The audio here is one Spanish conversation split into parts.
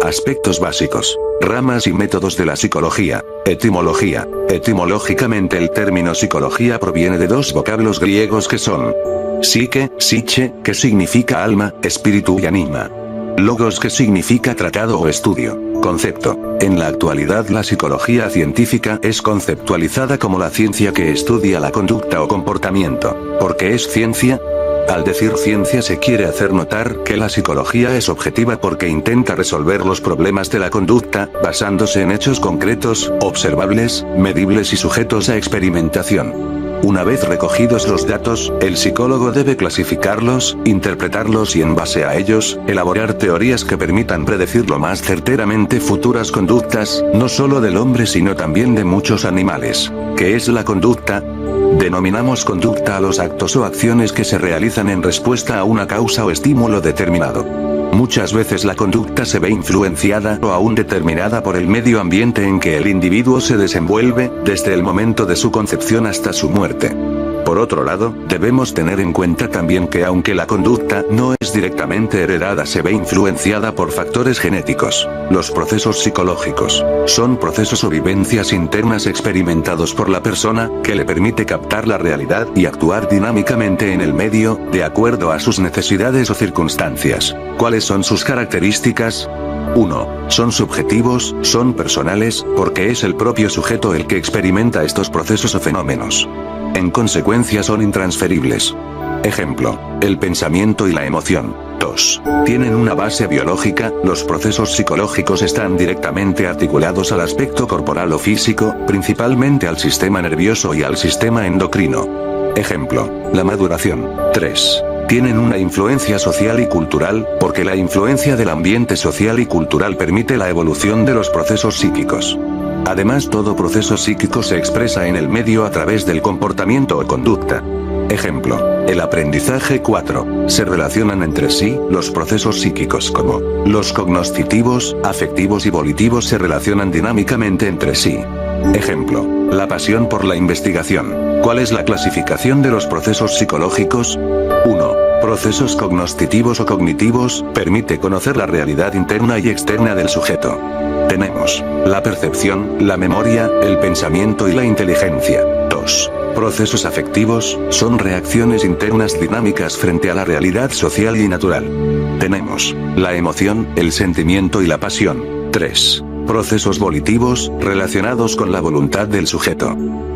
Aspectos básicos. Ramas y métodos de la psicología. Etimología. Etimológicamente el término psicología proviene de dos vocablos griegos que son psique, psiche, que significa alma, espíritu y anima. Logos, que significa tratado o estudio. Concepto. En la actualidad la psicología científica es conceptualizada como la ciencia que estudia la conducta o comportamiento. ¿Por qué es ciencia? Al decir ciencia se quiere hacer notar que la psicología es objetiva porque intenta resolver los problemas de la conducta, basándose en hechos concretos, observables, medibles y sujetos a experimentación. Una vez recogidos los datos, el psicólogo debe clasificarlos, interpretarlos y en base a ellos, elaborar teorías que permitan predecir lo más certeramente futuras conductas, no solo del hombre sino también de muchos animales. ¿Qué es la conducta? Denominamos conducta a los actos o acciones que se realizan en respuesta a una causa o estímulo determinado. Muchas veces la conducta se ve influenciada o aún determinada por el medio ambiente en que el individuo se desenvuelve, desde el momento de su concepción hasta su muerte. Por otro lado, debemos tener en cuenta también que aunque la conducta no es directamente heredada, se ve influenciada por factores genéticos. Los procesos psicológicos son procesos o vivencias internas experimentados por la persona, que le permite captar la realidad y actuar dinámicamente en el medio, de acuerdo a sus necesidades o circunstancias. ¿Cuáles son sus características? 1. Son subjetivos, son personales, porque es el propio sujeto el que experimenta estos procesos o fenómenos. En consecuencia son intransferibles. Ejemplo, el pensamiento y la emoción. 2. Tienen una base biológica, los procesos psicológicos están directamente articulados al aspecto corporal o físico, principalmente al sistema nervioso y al sistema endocrino. Ejemplo, la maduración. 3. Tienen una influencia social y cultural, porque la influencia del ambiente social y cultural permite la evolución de los procesos psíquicos. Además, todo proceso psíquico se expresa en el medio a través del comportamiento o conducta. Ejemplo, el aprendizaje. 4. Se relacionan entre sí, los procesos psíquicos como los cognoscitivos, afectivos y volitivos se relacionan dinámicamente entre sí. Ejemplo, la pasión por la investigación. ¿Cuál es la clasificación de los procesos psicológicos? 1. Procesos cognoscitivos o cognitivos, permite conocer la realidad interna y externa del sujeto. Tenemos la percepción, la memoria, el pensamiento y la inteligencia. 2. Procesos afectivos, son reacciones internas dinámicas frente a la realidad social y natural. Tenemos la emoción, el sentimiento y la pasión. 3. Procesos volitivos, relacionados con la voluntad del sujeto.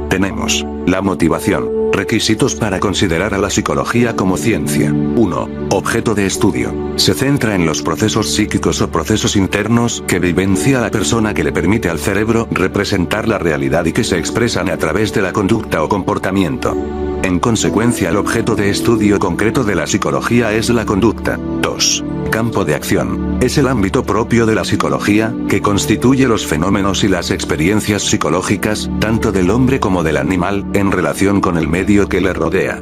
Tenemos la motivación. Requisitos para considerar a la psicología como ciencia. 1. Objeto de estudio. Se centra en los procesos psíquicos o procesos internos que vivencia la persona, que le permite al cerebro representar la realidad y que se expresan a través de la conducta o comportamiento. En consecuencia, el objeto de estudio concreto de la psicología es la conducta. 2. Campo de acción. Es el ámbito propio de la psicología, que constituye los fenómenos y las experiencias psicológicas, tanto del hombre como del animal, en relación con el medio que le rodea.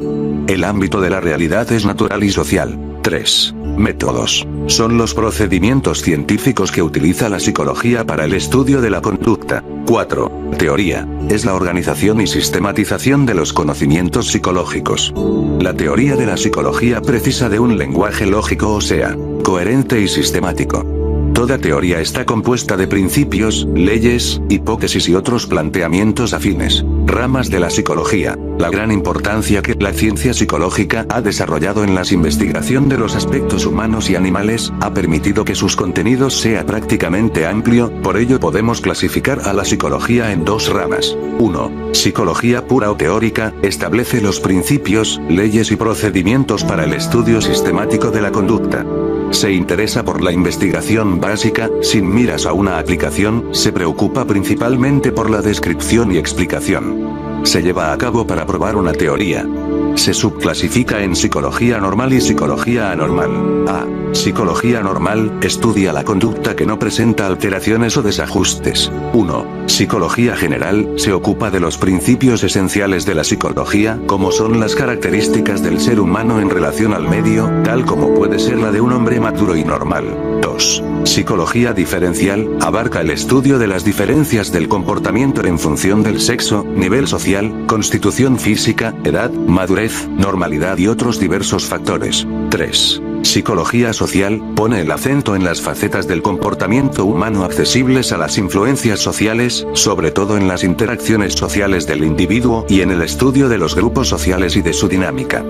El ámbito de la realidad es natural y social. 3. Métodos. Son los procedimientos científicos que utiliza la psicología para el estudio de la conducta. 4. Teoría. Es la organización y sistematización de los conocimientos psicológicos. La teoría de la psicología precisa de un lenguaje lógico, o sea, coherente y sistemático. Toda teoría está compuesta de principios, leyes, hipótesis y otros planteamientos afines. Ramas de la psicología. La gran importancia que la ciencia psicológica ha desarrollado en la investigación de los aspectos humanos y animales, ha permitido que sus contenidos sea prácticamente amplio, por ello podemos clasificar a la psicología en dos ramas. 1. Psicología pura o teórica, establece los principios, leyes y procedimientos para el estudio sistemático de la conducta. Se interesa por la investigación básica, sin miras a una aplicación, se preocupa principalmente por la descripción y explicación. Se lleva a cabo para probar una teoría. Se subclasifica en psicología normal y psicología anormal. A. Psicología normal, estudia la conducta que no presenta alteraciones o desajustes. 1. Psicología general, se ocupa de los principios esenciales de la psicología, como son las características del ser humano en relación al medio, tal como puede ser la de un hombre maduro y normal. 2. Psicología diferencial, abarca el estudio de las diferencias del comportamiento en función del sexo, nivel social, constitución física, edad, madurez, normalidad y otros diversos factores. 3. Psicología social, pone el acento en las facetas del comportamiento humano accesibles a las influencias sociales, sobre todo en las interacciones sociales del individuo y en el estudio de los grupos sociales y de su dinámica.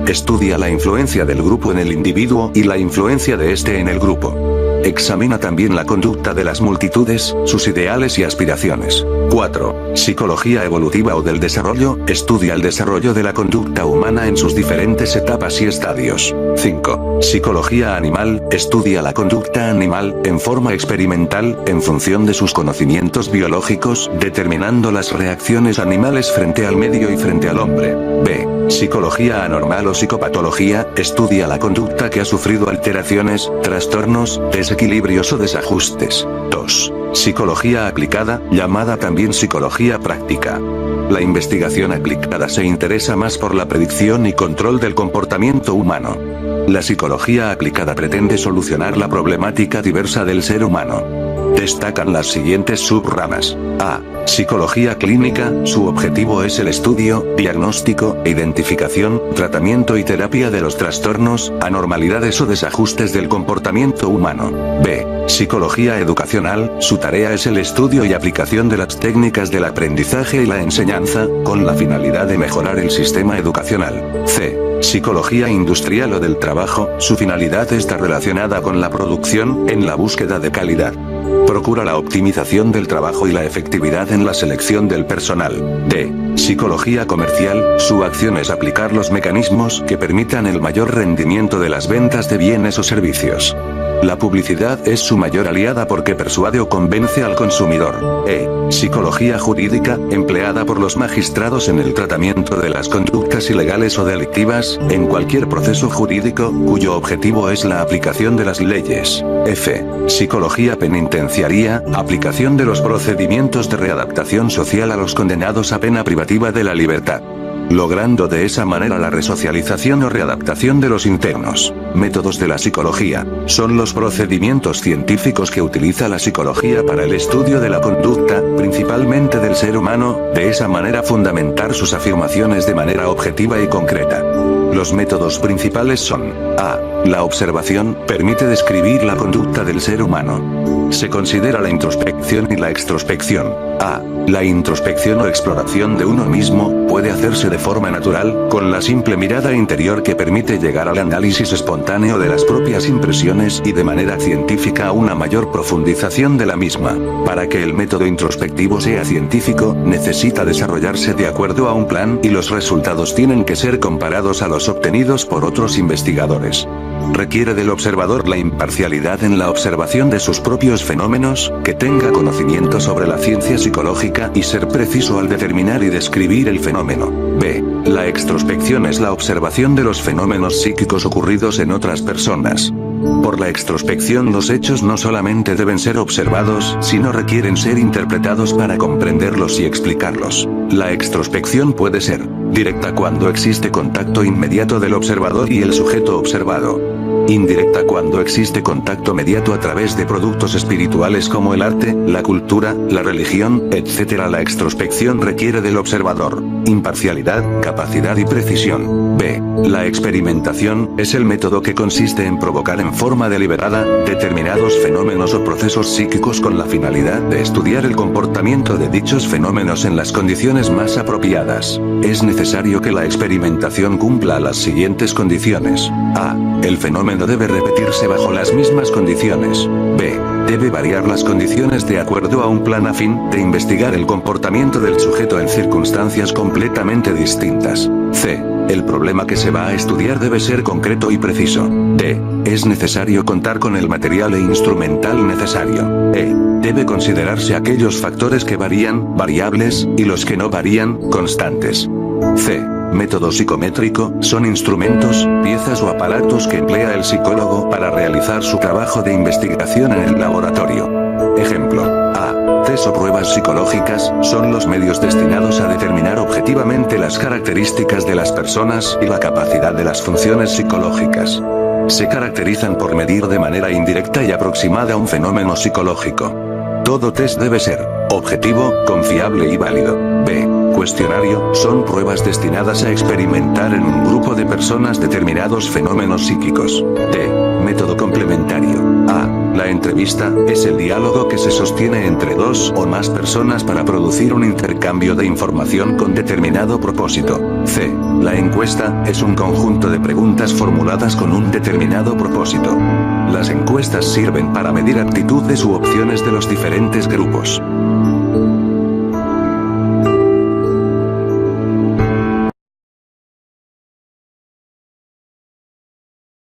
Estudia la influencia del grupo en el individuo y la influencia de este en el grupo. Examina también la conducta de las multitudes, sus ideales y aspiraciones. 4. Psicología evolutiva o del desarrollo, estudia el desarrollo de la conducta humana en sus diferentes etapas y estadios. 5. Psicología animal, estudia la conducta animal, en forma experimental, en función de sus conocimientos biológicos, determinando las reacciones animales frente al medio y frente al hombre. B. Psicología anormal o psicopatología, estudia la conducta que ha sufrido alteraciones, trastornos, desequilibrios o desajustes. 2. Psicología aplicada, llamada también psicología práctica. La investigación aplicada se interesa más por la predicción y control del comportamiento humano. La psicología aplicada pretende solucionar la problemática diversa del ser humano. Destacan las siguientes subramas. A. Psicología clínica, su objetivo es el estudio, diagnóstico, identificación, tratamiento y terapia de los trastornos, anormalidades o desajustes del comportamiento humano. B. Psicología educacional, su tarea es el estudio y aplicación de las técnicas del aprendizaje y la enseñanza, con la finalidad de mejorar el sistema educacional. C. Psicología industrial o del trabajo, su finalidad está relacionada con la producción, en la búsqueda de calidad. Procura la optimización del trabajo y la efectividad en la selección del personal. D. Psicología comercial, su acción es aplicar los mecanismos que permitan el mayor rendimiento de las ventas de bienes o servicios. La publicidad es su mayor aliada porque persuade o convence al consumidor. E. Psicología jurídica, empleada por los magistrados en el tratamiento de las conductas ilegales o delictivas, en cualquier proceso jurídico, cuyo objetivo es la aplicación de las leyes. F. Psicología penitenciaria, aplicación de los procedimientos de readaptación social a los condenados a pena privativa de la libertad, logrando de esa manera la resocialización o readaptación de los internos. Métodos de la psicología, son los procedimientos científicos que utiliza la psicología para el estudio de la conducta, principalmente del ser humano, de esa manera fundamentar sus afirmaciones de manera objetiva y concreta. Los métodos principales son: A. La observación, permite describir la conducta del ser humano. Se considera la introspección y la extrospección. A. La introspección o exploración de uno mismo, puede hacerse de forma natural, con la simple mirada interior que permite llegar al análisis espontáneo de las propias impresiones y de manera científica a una mayor profundización de la misma. Para que el método introspectivo sea científico, necesita desarrollarse de acuerdo a un plan y los resultados tienen que ser comparados a los obtenidos por otros investigadores. Requiere del observador la imparcialidad en la observación de sus propios fenómenos, que tenga conocimiento sobre la ciencia psicológica y ser preciso al determinar y describir el fenómeno. B. La extrospección es la observación de los fenómenos psíquicos ocurridos en otras personas. Por la extrospección los hechos no solamente deben ser observados, sino requieren ser interpretados para comprenderlos y explicarlos. La extrospección puede ser directa cuando existe contacto inmediato del observador y el sujeto observado. Indirecta cuando existe contacto mediato a través de productos espirituales como el arte, la cultura, la religión, etc. La extrospección requiere del observador imparcialidad, capacidad y precisión. B. La experimentación es el método que consiste en provocar en forma deliberada determinados fenómenos o procesos psíquicos con la finalidad de estudiar el comportamiento de dichos fenómenos en las condiciones más apropiadas. Es necesario que la experimentación cumpla las siguientes condiciones. A. El fenómeno debe repetirse bajo las mismas condiciones. B. Debe variar las condiciones de acuerdo a un plan a fin de investigar el comportamiento del sujeto en circunstancias completamente distintas. C. El problema que se va a estudiar debe ser concreto y preciso. D. Es necesario contar con el material e instrumental necesario. E. Debe considerarse aquellos factores que varían, variables, y los que no varían, constantes. C. Método psicométrico, son instrumentos, piezas o aparatos que emplea el psicólogo para realizar su trabajo de investigación en el laboratorio. Ejemplo. A. Test o pruebas psicológicas, son los medios destinados a determinar objetivamente las características de las personas y la capacidad de las funciones psicológicas. Se caracterizan por medir de manera indirecta y aproximada un fenómeno psicológico. Todo test debe ser objetivo, confiable y válido. B. Cuestionario, son pruebas destinadas a experimentar en un grupo de personas determinados fenómenos psíquicos. D. método complementario. A. La entrevista es el diálogo que se sostiene entre dos o más personas para producir un intercambio de información con determinado propósito. C. La encuesta es un conjunto de preguntas formuladas con un determinado propósito. Las encuestas sirven para medir actitudes u opciones de los diferentes grupos.